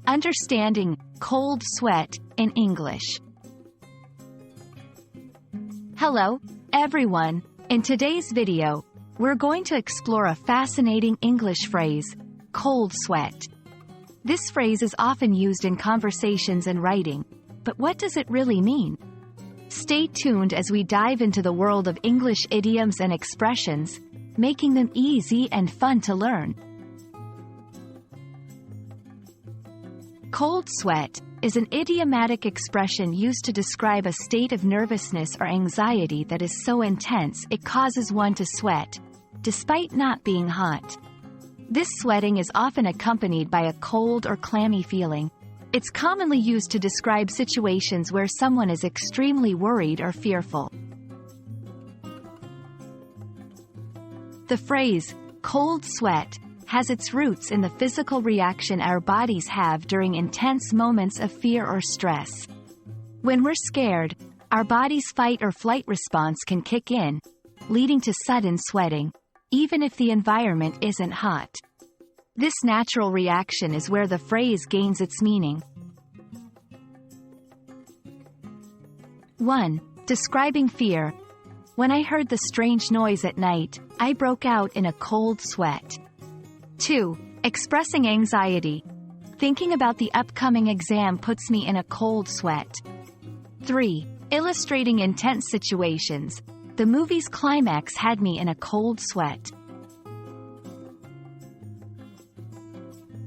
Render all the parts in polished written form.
Understanding cold sweat in English. Hello, everyone. In today's video, we're going to explore a fascinating English phrase, cold sweat. This phrase is often used in conversations and writing, but what does it really mean? Stay tuned as we dive into the world of English idioms and expressions, making them easy and fun to learn. Cold sweat is an idiomatic expression used to describe a state of nervousness or anxiety that is so intense it causes one to sweat, despite not being hot. This sweating is often accompanied by a cold or clammy feeling. It's commonly used to describe situations where someone is extremely worried or fearful. The phrase, cold sweat, has its roots in the physical reaction our bodies have during intense moments of fear or stress. When we're scared, our body's fight or flight response can kick in, leading to sudden sweating, even if the environment isn't hot. This natural reaction is where the phrase gains its meaning. 1. Describing fear. When I heard the strange noise at night, I broke out in a cold sweat. 2. Expressing anxiety. Thinking about the upcoming exam puts me in a cold sweat. 3. Illustrating intense situations. The movie's climax had me in a cold sweat.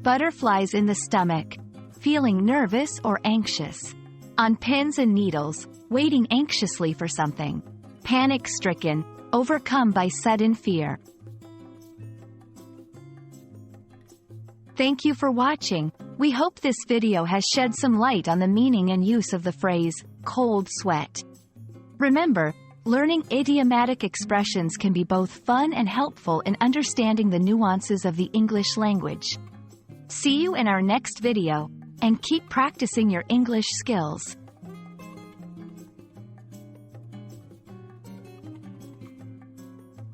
Butterflies in the stomach. Feeling nervous or anxious. On pins and needles, waiting anxiously for something. Panic-stricken, overcome by sudden fear. Thank you for watching. We hope this video has shed some light on the meaning and use of the phrase, cold sweat. Remember, learning idiomatic expressions can be both fun and helpful in understanding the nuances of the English language. See you in our next video, and keep practicing your English skills.